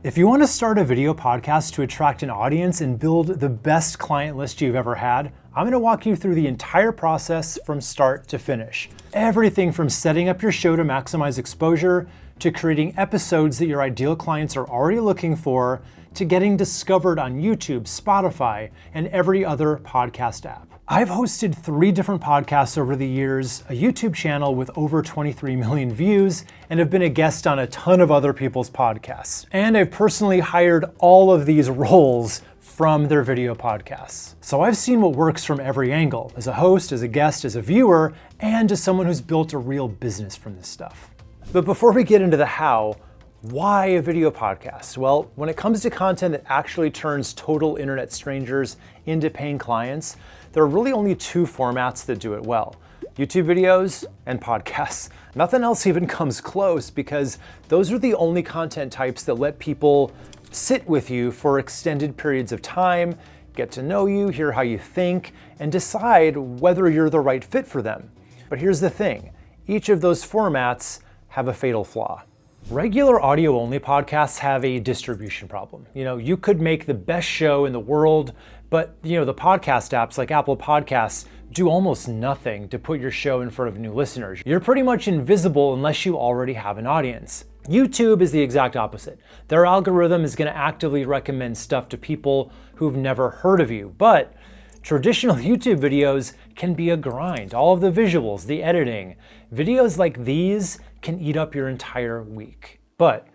If you want to start a video podcast to attract an audience and build the best client list you've ever had, I'm going to walk you through the entire process from start to finish. Everything from setting up your show to maximize exposure, to creating episodes that your ideal clients are already looking for, to getting discovered on YouTube, Spotify, and every other podcast app. I've hosted 3 different podcasts over the years, a YouTube channel with over 23 million views, and have been a guest on a ton of other people's podcasts. And I've personally hired all of these roles from their video podcasts. So I've seen what works from every angle, as a host, as a guest, as a viewer, and as someone who's built a real business from this stuff. But before we get into the how, why a video podcast? Well, when it comes to content that actually turns total internet strangers into paying clients, there are really only 2 formats that do it well: YouTube videos and podcasts. Nothing else even comes close, because those are the only content types that let people sit with you for extended periods of time, get to know you, hear how you think, and decide whether you're the right fit for them. But here's the thing, each of those formats have a fatal flaw. Regular audio-only podcasts have a distribution problem. You could make the best show in the world, but the podcast apps like Apple Podcasts do almost nothing to put your show in front of new listeners. You're pretty much invisible unless you already have an audience. YouTube is the exact opposite. Their algorithm is going to actively recommend stuff to people who've never heard of you, but traditional YouTube videos can be a grind. All of the visuals, the editing. Videos like these can eat up your entire week. But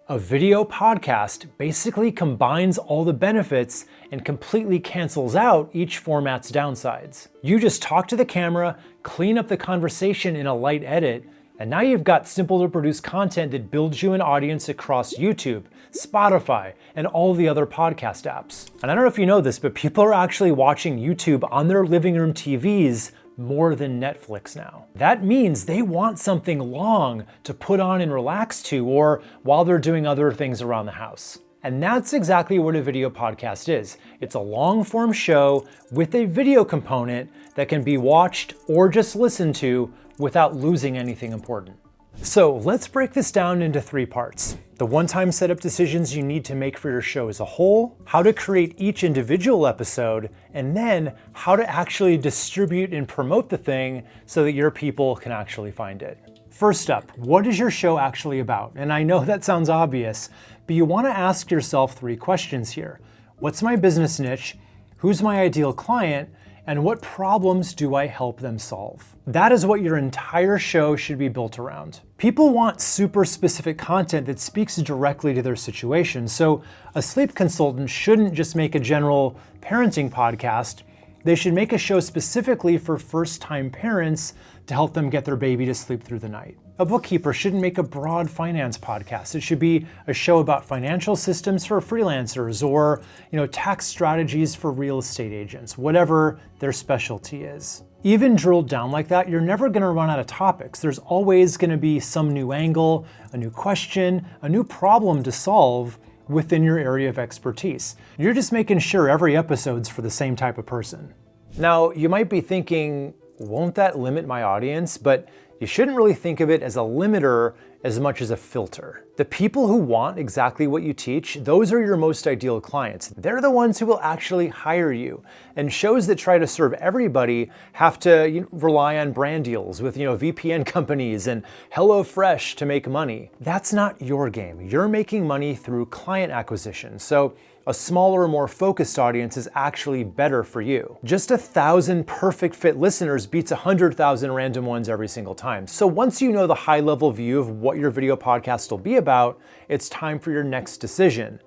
a video podcast basically combines all the benefits and completely cancels out each format's downsides. You just talk to the camera, clean up the conversation in a light edit, and now you've got simple to produce content that builds you an audience across YouTube, Spotify, and all the other podcast apps. And I don't know if you know this, but people are actually watching YouTube on their living room TVs more than Netflix now. That means they want something long to put on and relax to, or while they're doing other things around the house. And that's exactly what a video podcast is. It's a long-form show with a video component that can be watched or just listened to without losing anything important. So let's break this down into 3 parts. The one-time setup decisions you need to make for your show as a whole, how to create each individual episode, and then how to actually distribute and promote the thing so that your people can actually find it. First up, what is your show actually about? And I know that sounds obvious, but you want to ask yourself 3 questions here. What's my business niche? Who's my ideal client? And what problems do I help them solve? That is what your entire show should be built around. People want super specific content that speaks directly to their situation. So a sleep consultant shouldn't just make a general parenting podcast. They should make a show specifically for first-time parents to help them get their baby to sleep through the night. A bookkeeper shouldn't make a broad finance podcast. It should be a show about financial systems for freelancers, or tax strategies for real estate agents, whatever their specialty is. Even drilled down like that, you're never going to run out of topics. There's always going to be some new angle, a new question, a new problem to solve within your area of expertise. You're just making sure every episode's for the same type of person. Now, you might be thinking, won't that limit my audience? But you shouldn't really think of it as a limiter as much as a filter. The people who want exactly what you teach, those are your most ideal clients. They're the ones who will actually hire you. And shows that try to serve everybody have to rely on brand deals with VPN companies and HelloFresh to make money. That's not your game. You're making money through client acquisition. So a smaller, more focused audience is actually better for you. Just 1,000 perfect fit listeners beats 100,000 random ones every single time. So once you know the high level view of what your video podcast will be about, it's time for your next decision.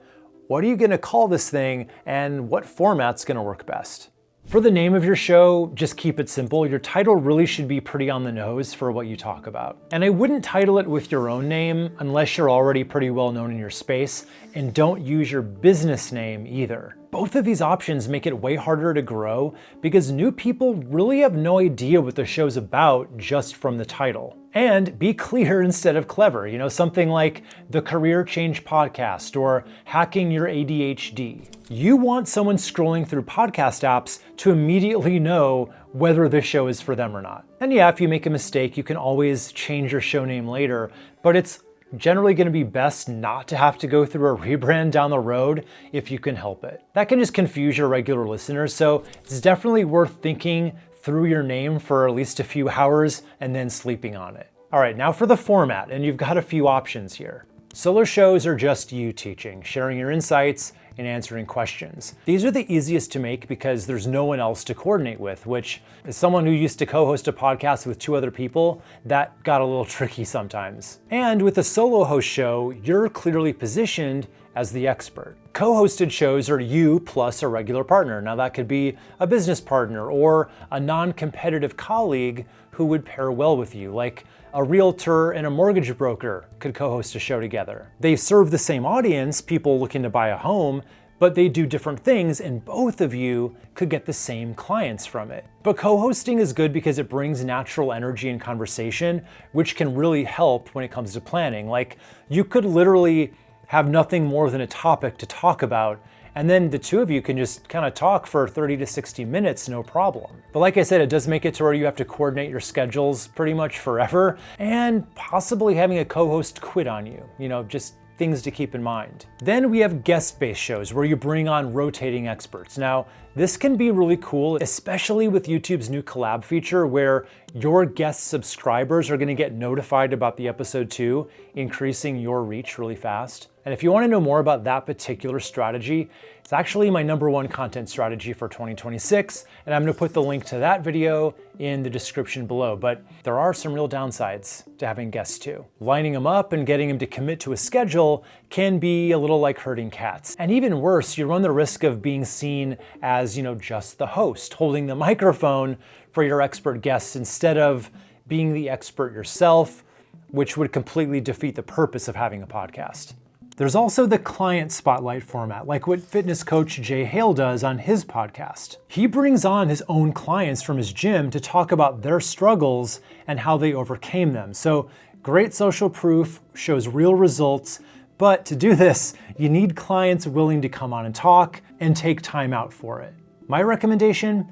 What are you gonna call this thing, and what format's gonna work best? For the name of your show, just keep it simple. Your title really should be pretty on the nose for what you talk about. And I wouldn't title it with your own name unless you're already pretty well known in your space, and don't use your business name either. Both of these options make it way harder to grow because new people really have no idea what the show's about just from the title. And be clear instead of clever, something like the Career Change Podcast or Hacking Your ADHD. You want someone scrolling through podcast apps to immediately know whether this show is for them or not. And yeah, if you make a mistake, you can always change your show name later, but it's Generally going to be best not to have to go through a rebrand down the road if you can help it. That can just confuse your regular listeners, so it's definitely worth thinking through your name for at least a few hours and then sleeping on it. All right, now for the format, and you've got a few options here. Solo shows are just you teaching, sharing your insights, and answering questions. These are the easiest to make because there's no one else to coordinate with, which, as someone who used to co-host a podcast with 2 other people, that got a little tricky sometimes. And with a solo host show, you're clearly positioned as the expert. Co-hosted shows are you plus a regular partner. Now that could be a business partner or a non-competitive colleague who would pair well with you, like a realtor and a mortgage broker could co-host a show together. They serve the same audience, people looking to buy a home, but they do different things and both of you could get the same clients from it. But co-hosting is good because it brings natural energy and conversation, which can really help when it comes to planning. Like, you could literally have nothing more than a topic to talk about, and then the 2 of you can just kind of talk for 30 to 60 minutes, no problem. But like I said, it does make it to where you have to coordinate your schedules pretty much forever, and possibly having a co-host quit on you. Just things to keep in mind. Then we have guest-based shows where you bring on rotating experts. Now, this can be really cool, especially with YouTube's new collab feature where your guest subscribers are going to get notified about the episode too, increasing your reach really fast. And if you want to know more about that particular strategy, it's actually my #1 content strategy for 2026, and I'm going to put the link to that video in the description below. But there are some real downsides to having guests too. Lining them up and getting them to commit to a schedule can be a little like herding cats. And even worse, you run the risk of being seen as, just the host, holding the microphone for your expert guests instead of being the expert yourself, which would completely defeat the purpose of having a podcast. There's also the client spotlight format, like what fitness coach Jay Hale does on his podcast. He brings on his own clients from his gym to talk about their struggles and how they overcame them. So great social proof, shows real results, but to do this, you need clients willing to come on and talk and take time out for it. My recommendation?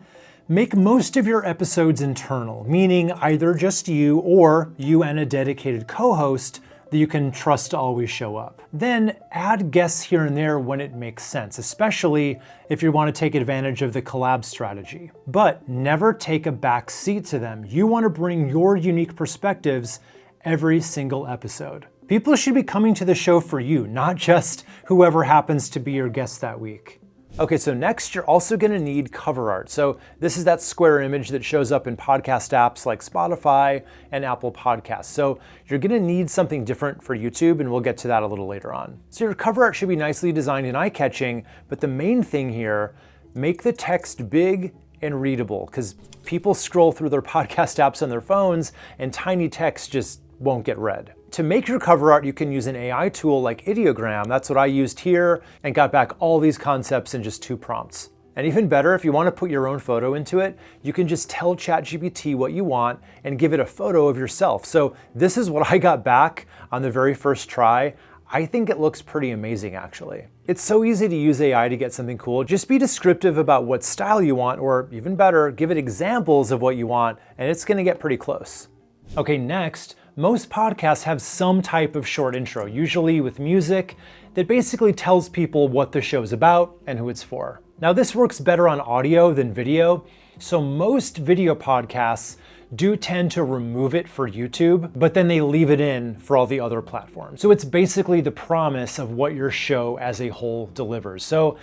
Make most of your episodes internal, meaning either just you or you and a dedicated co-host that you can trust to always show up. Then add guests here and there when it makes sense, especially if you want to take advantage of the collab strategy. But never take a back seat to them. You want to bring your unique perspectives every single episode. People should be coming to the show for you, not just whoever happens to be your guest that week. Okay, so next you're also gonna need cover art. So this is that square image that shows up in podcast apps like Spotify and Apple Podcasts. So you're gonna need something different for YouTube, and we'll get to that a little later on. So your cover art should be nicely designed and eye-catching, but the main thing here, make the text big and readable, because people scroll through their podcast apps on their phones and tiny text just won't get read. To make your cover art, you can use an AI tool like Ideogram. That's what I used here and got back all these concepts in just 2 prompts. And even better, if you want to put your own photo into it, you can just tell ChatGPT what you want and give it a photo of yourself. So this is what I got back on the very first try. I think it looks pretty amazing, actually. It's so easy to use AI to get something cool. Just be descriptive about what style you want, or even better, give it examples of what you want, and it's gonna get pretty close. Okay, next, most podcasts have some type of short intro, usually with music, that basically tells people what the show's about and who it's for. Now, this works better on audio than video, so most video podcasts do tend to remove it for YouTube, but then they leave it in for all the other platforms. So it's basically the promise of what your show as a whole delivers. So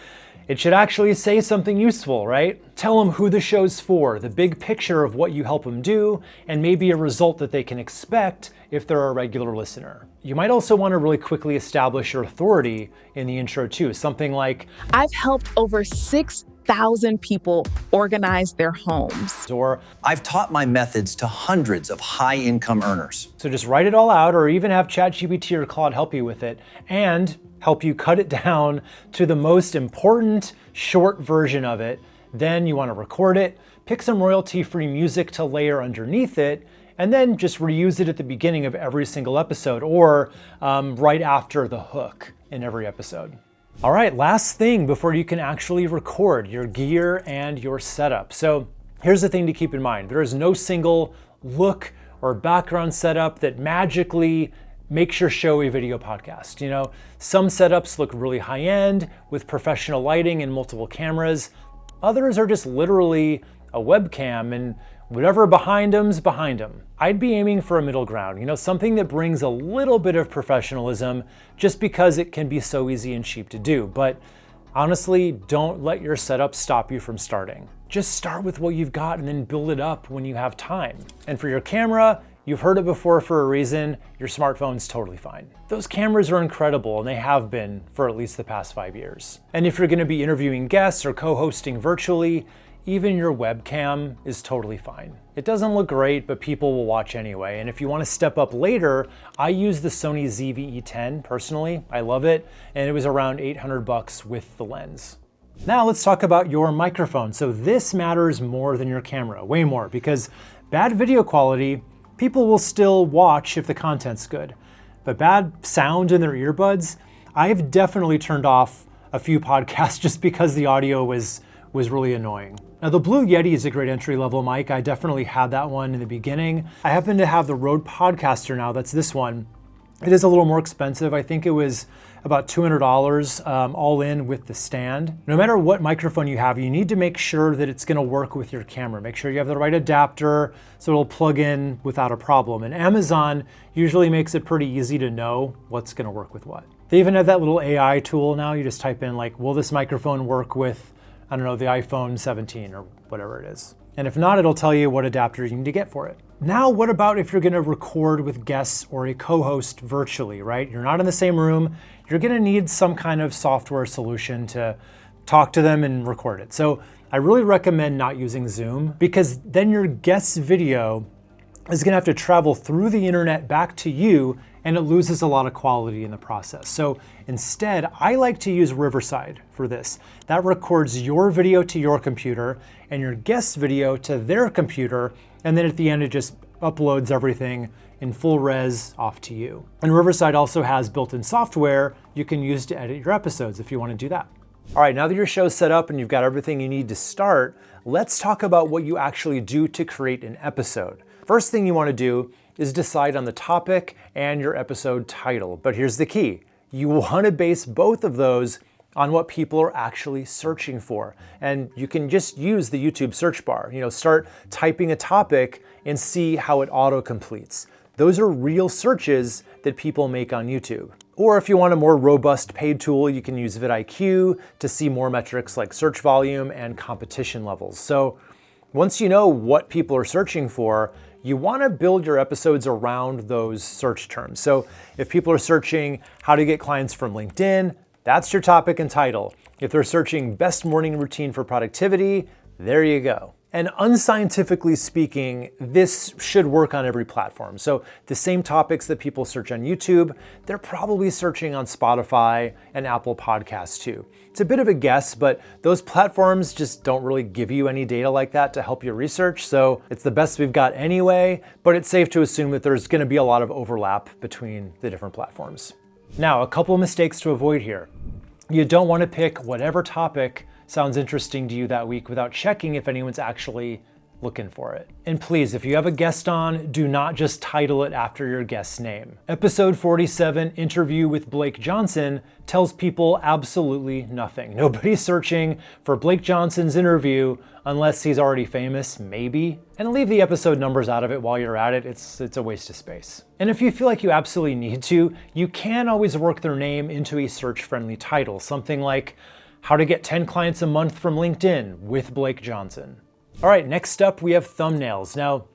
it should actually say something useful, right? Tell them who the show's for, the big picture of what you help them do, and maybe a result that they can expect if they're a regular listener. You might also want to really quickly establish your authority in the intro too. Something like, I've helped over 6,000 people organize their homes. Or, I've taught my methods to hundreds of high-income earners. So just write it all out, or even have ChatGPT or Claude help you with it, and help you cut it down to the most important short version of it. Then you want to record it, pick some royalty-free music to layer underneath it, and then just reuse it at the beginning of every single episode, or right after the hook in every episode. All right, last thing before you can actually record: your gear and your setup. So here's the thing to keep in mind. There is no single look or background setup that magically makes your show a video podcast. Some setups look really high end with professional lighting and multiple cameras. Others are just literally a webcam and whatever behind them's behind them. I'd be aiming for a middle ground, something that brings a little bit of professionalism just because it can be so easy and cheap to do. But honestly, don't let your setup stop you from starting. Just start with what you've got and then build it up when you have time. And for your camera, you've heard it before for a reason, your smartphone's totally fine. Those cameras are incredible and they have been for at least the past 5 years. And if you're gonna be interviewing guests or co-hosting virtually, even your webcam is totally fine. It doesn't look great, but people will watch anyway. And if you want to step up later, I use the Sony ZV-E10 personally. I love it. And it was around $800 with the lens. Now let's talk about your microphone. So this matters more than your camera, way more, because bad video quality, people will still watch if the content's good. But bad sound in their earbuds, I've definitely turned off a few podcasts just because the audio was really annoying. Now the Blue Yeti is a great entry-level mic. I definitely had that one in the beginning. I happen to have the Rode Podcaster now, that's this one. It is a little more expensive. I think it was about $200 all in with the stand. No matter what microphone you have, you need to make sure that it's gonna work with your camera. Make sure you have the right adapter so it'll plug in without a problem. And Amazon usually makes it pretty easy to know what's gonna work with what. They even have that little AI tool now. You just type in like, will this microphone work with, I don't know, the iPhone 17 or whatever it is. And if not, it'll tell you what adapter you need to get for it. Now, what about if you're gonna record with guests or a co-host virtually, right? You're not in the same room. You're gonna need some kind of software solution to talk to them and record it. So I really recommend not using Zoom because then your guest's video is gonna have to travel through the internet back to you and it loses a lot of quality in the process. So instead, I like to use Riverside for this. That records your video to your computer and your guest's video to their computer, and then at the end it just uploads everything in full res off to you. And Riverside also has built-in software you can use to edit your episodes if you want to do that. All right, now that your show's set up and you've got everything you need to start, let's talk about what you actually do to create an episode. First thing you want to do is decide on the topic and your episode title. But here's the key. You want to base both of those on what people are actually searching for. And you can just use the YouTube search bar. Start typing a topic and see how it auto-completes. Those are real searches that people make on YouTube. Or if you want a more robust paid tool, you can use vidIQ to see more metrics like search volume and competition levels. So once you know what people are searching for, you want to build your episodes around those search terms. So if people are searching how to get clients from LinkedIn, that's your topic and title. If they're searching best morning routine for productivity, there you go. And unscientifically speaking, this should work on every platform. So the same topics that people search on YouTube, they're probably searching on Spotify and Apple Podcasts too. It's a bit of a guess, but those platforms just don't really give you any data like that to help you research. So it's the best we've got anyway, but it's safe to assume that there's gonna be a lot of overlap between the different platforms. Now, a couple of mistakes to avoid here. You don't want to pick whatever topic sounds interesting to you that week without checking if anyone's actually looking for it. And please, if you have a guest on, do not just title it after your guest's name. Episode 47, Interview with Blake Johnson, tells people absolutely nothing. Nobody's searching for Blake Johnson's interview unless he's already famous, maybe. And leave the episode numbers out of it while you're at it. It's a waste of space. And if you feel like you absolutely need to, you can always work their name into a search-friendly title, something like How to Get 10 Clients a Month from LinkedIn with Blake Johnson. All right, next up we have thumbnails. Now,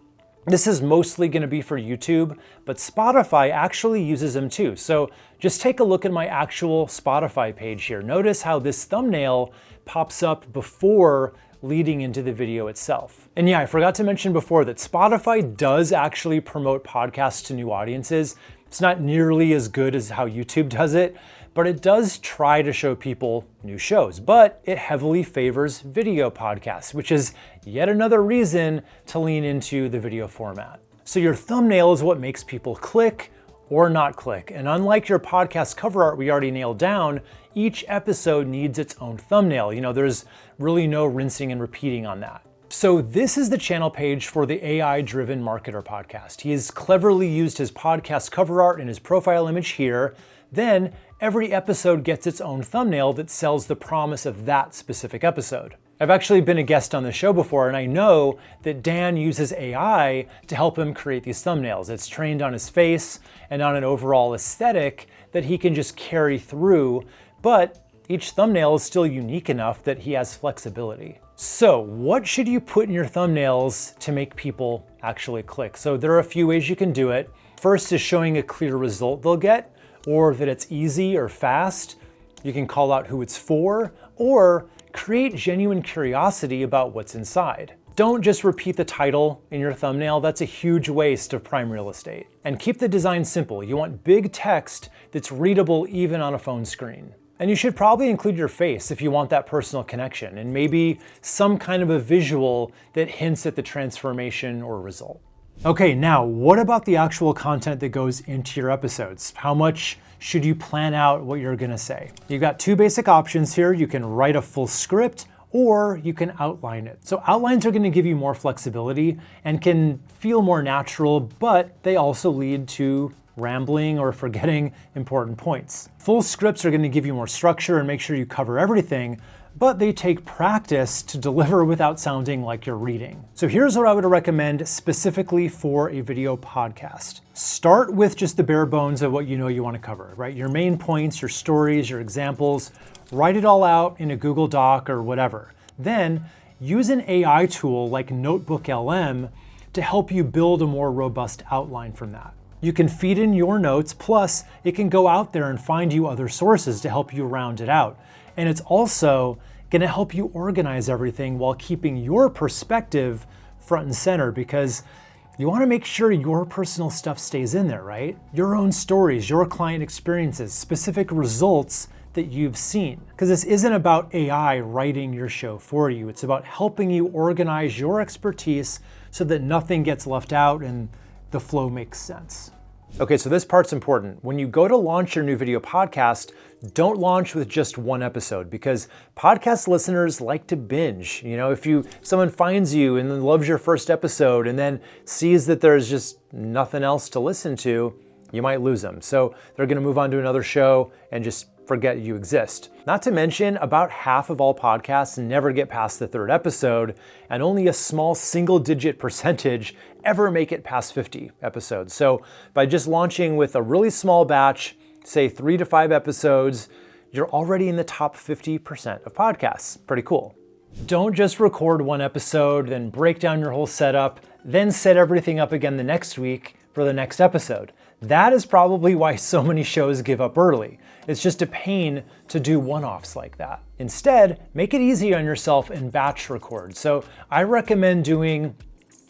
this is mostly gonna be for YouTube, but Spotify actually uses them too. So just take a look at my actual Spotify page here. Notice how this thumbnail pops up before leading into the video itself. And yeah, I forgot to mention before that Spotify does actually promote podcasts to new audiences. It's not nearly as good as how YouTube does it, but it does try to show people new shows, but it heavily favors video podcasts, which is yet another reason to lean into the video format. So your thumbnail is what makes people click or not click. And unlike your podcast cover art we already nailed down, each episode needs its own thumbnail. There's really no rinsing and repeating on that. So this is the channel page for the AI-driven Marketer podcast. He has cleverly used his podcast cover art and his profile image here. Then every episode gets its own thumbnail that sells the promise of that specific episode. I've actually been a guest on the show before, and I know that Dan uses AI to help him create these thumbnails. It's trained on his face and on an overall aesthetic that he can just carry through, but each thumbnail is still unique enough that he has flexibility. So what should you put in your thumbnails to make people actually click? So there are a few ways you can do it. First is showing a clear result they'll get, or that it's easy or fast. You can call out who it's for, or create genuine curiosity about what's inside. Don't just repeat the title in your thumbnail. That's a huge waste of prime real estate. And keep the design simple. You want big text that's readable even on a phone screen. And you should probably include your face if you want that personal connection, and maybe some kind of a visual that hints at the transformation or result. Okay, now what about the actual content that goes into your episodes? How much should you plan out what you're gonna say? You've got two basic options here. You can write a full script or you can outline it. So outlines are gonna give you more flexibility and can feel more natural, but they also lead to rambling or forgetting important points. Full scripts are going to give you more structure and make sure you cover everything, but they take practice to deliver without sounding like you're reading. So here's what I would recommend specifically for a video podcast. Start with just the bare bones of what you know you want to cover, right? Your main points, your stories, your examples, write it all out in a Google Doc or whatever. Then use an AI tool like Notebook LM to help you build a more robust outline from that. You can feed in your notes, plus it can go out there and find you other sources to help you round it out. And it's also gonna help you organize everything while keeping your perspective front and center, because you wanna make sure your personal stuff stays in there, right? Your own stories, your client experiences, specific results that you've seen. Because this isn't about AI writing your show for you. It's about helping you organize your expertise so that nothing gets left out and the flow makes sense. Okay, so this part's important. When you go to launch your new video podcast, don't launch with just one episode, because podcast listeners like to binge. You know, if someone finds you and then loves your first episode and then sees that there's just nothing else to listen to, you might lose them. So they're gonna move on to another show and just forget you exist. Not to mention, about half of all podcasts never get past the third episode, and only a small single-digit percentage ever make it past 50 episodes. So by just launching with a really small batch, say 3 to 5 episodes, you're already in the top 50% of podcasts. Pretty cool. Don't just record one episode, then break down your whole setup, then set everything up again the next week for the next episode. That is probably why so many shows give up early. It's just a pain to do one-offs like that. Instead, make it easy on yourself and batch record. So I recommend doing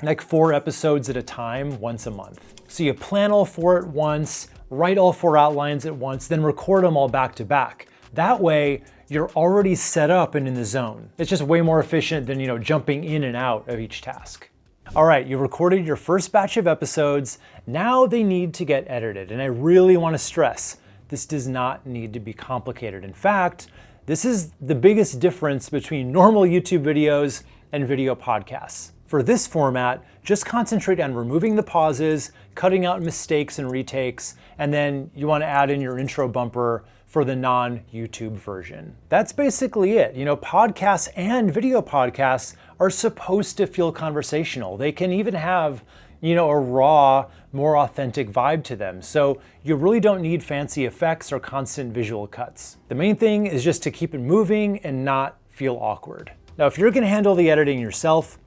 like 4 episodes at a time once a month. So you plan all 4 at once, write all 4 outlines at once, then record them all back to back. That way, you're already set up and in the zone. It's just way more efficient than, jumping in and out of each task. All right, you recorded your first batch of episodes. Now they need to get edited. And I really want to stress, this does not need to be complicated. In fact, this is the biggest difference between normal YouTube videos and video podcasts. For this format, just concentrate on removing the pauses, cutting out mistakes and retakes, and then you want to add in your intro bumper for the non-YouTube version. That's basically it. Podcasts and video podcasts are supposed to feel conversational. They can even have, a raw, more authentic vibe to them. So you really don't need fancy effects or constant visual cuts. The main thing is just to keep it moving and not feel awkward. Now, if you're gonna handle the editing yourself,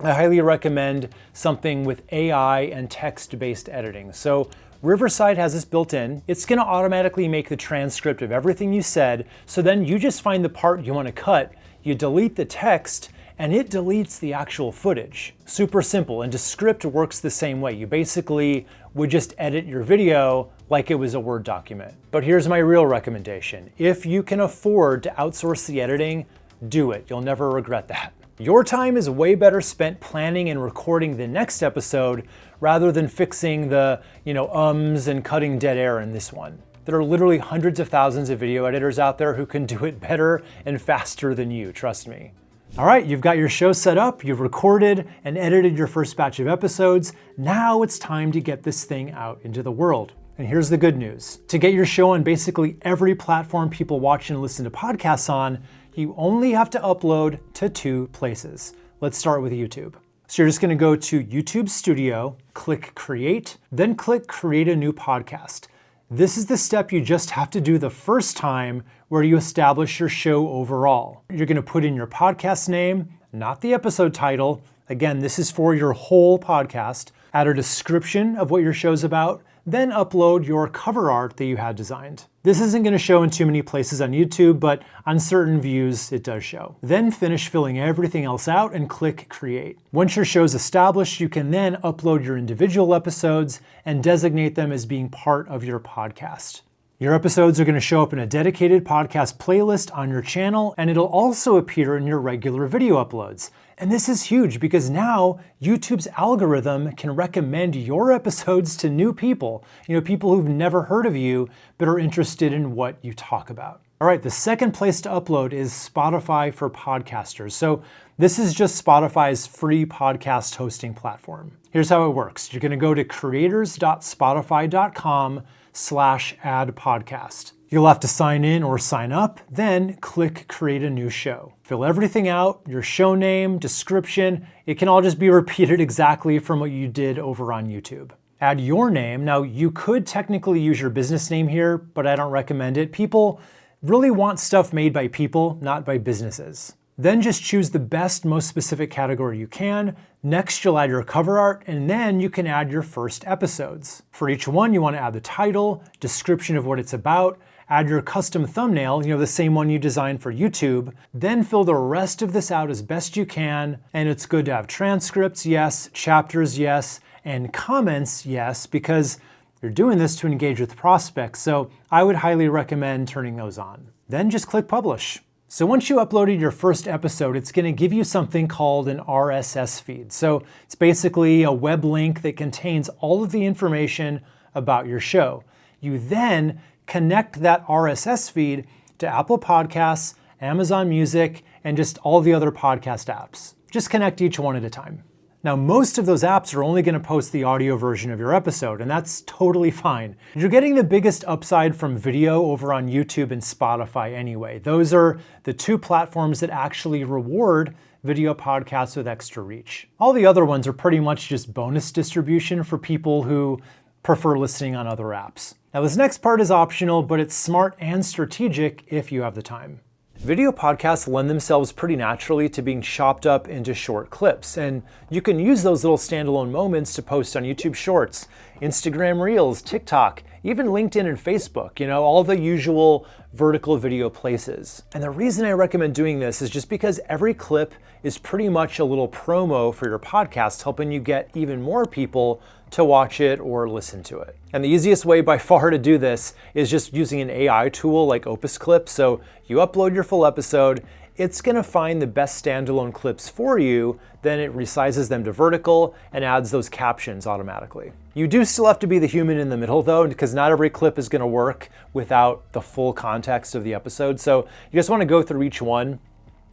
I highly recommend something with AI and text-based editing. So Riverside has this built in. It's gonna automatically make the transcript of everything you said, so then you just find the part you wanna cut, you delete the text, and it deletes the actual footage. Super simple, and Descript works the same way. You basically would just edit your video like it was a Word document. But here's my real recommendation. If you can afford to outsource the editing, do it. You'll never regret that. Your time is way better spent planning and recording the next episode rather than fixing the, ums and cutting dead air in this one. There are literally hundreds of thousands of video editors out there who can do it better and faster than you, trust me. All right, you've got your show set up, you've recorded and edited your first batch of episodes. Now it's time to get this thing out into the world. And here's the good news. To get your show on basically every platform people watch and listen to podcasts on, you only have to upload to 2 places. Let's start with YouTube. So you're just gonna go to YouTube Studio, click Create, then click Create a New Podcast. This is the step you just have to do the first time where you establish your show overall. You're gonna put in your podcast name, not the episode title. Again, this is for your whole podcast. Add a description of what your show's about, then upload your cover art that you had designed. This isn't gonna show in too many places on YouTube, but on certain views it does show. Then finish filling everything else out and click Create. Once your show's established, you can then upload your individual episodes and designate them as being part of your podcast. Your episodes are gonna show up in a dedicated podcast playlist on your channel, and it'll also appear in your regular video uploads. And this is huge because now YouTube's algorithm can recommend your episodes to new people, people who've never heard of you but are interested in what you talk about. All right, the second place to upload is Spotify for podcasters. So this is just Spotify's free podcast hosting platform. Here's how it works. You're gonna go to creators.spotify.com/add-podcast. You'll have to sign in or sign up, then click Create a New Show. Fill everything out, your show name, description. It can all just be repeated exactly from what you did over on YouTube. Add your name. Now, you could technically use your business name here, but I don't recommend it. People really want stuff made by people, not by businesses. Then just choose the best, most specific category you can. Next, you'll add your cover art, and then you can add your first episodes. For each one, you want to add the title, description of what it's about, add your custom thumbnail, the same one you designed for YouTube, then fill the rest of this out as best you can, and it's good to have transcripts, yes, chapters, yes, and comments, yes, because you're doing this to engage with prospects, so I would highly recommend turning those on. Then just click Publish. So once you uploaded your first episode, it's gonna give you something called an RSS feed. So it's basically a web link that contains all of the information about your show. You then connect that RSS feed to Apple Podcasts, Amazon Music, and just all the other podcast apps. Just connect each one at a time. Now, most of those apps are only going to post the audio version of your episode, and that's totally fine. You're getting the biggest upside from video over on YouTube and Spotify anyway. Those are the 2 platforms that actually reward video podcasts with extra reach. All the other ones are pretty much just bonus distribution for people who prefer listening on other apps. Now, this next part is optional, but it's smart and strategic if you have the time. Video podcasts lend themselves pretty naturally to being chopped up into short clips, and you can use those little standalone moments to post on YouTube Shorts, Instagram Reels, TikTok, even LinkedIn and Facebook, all the usual vertical video places. And the reason I recommend doing this is just because every clip is pretty much a little promo for your podcast, helping you get even more people to watch it or listen to it. And the easiest way by far to do this is just using an AI tool like Opus Clip. So you upload your full episode, it's gonna find the best standalone clips for you, then it resizes them to vertical and adds those captions automatically. You do still have to be the human in the middle though, because not every clip is gonna work without the full context of the episode. So you just wanna go through each one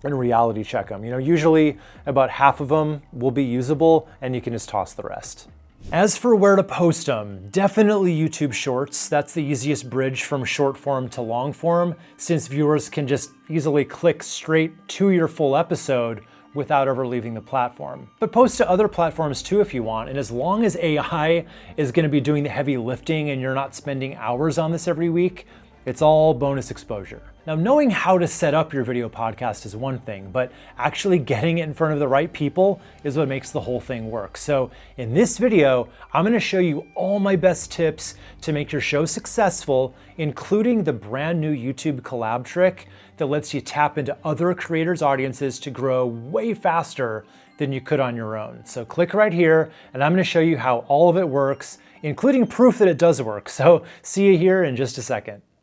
and reality check them. Usually about half of them will be usable and you can just toss the rest. As for where to post them, definitely YouTube Shorts. That's the easiest bridge from short form to long form, since viewers can just easily click straight to your full episode without ever leaving the platform. But post to other platforms too if you want, and as long as AI is going to be doing the heavy lifting and you're not spending hours on this every week, it's all bonus exposure. Now, knowing how to set up your video podcast is one thing, but actually getting it in front of the right people is what makes the whole thing work. So in this video, I'm gonna show you all my best tips to make your show successful, including the brand new YouTube collab trick that lets you tap into other creators' audiences to grow way faster than you could on your own. So click right here, and I'm gonna show you how all of it works, including proof that it does work. So see you here in just a second.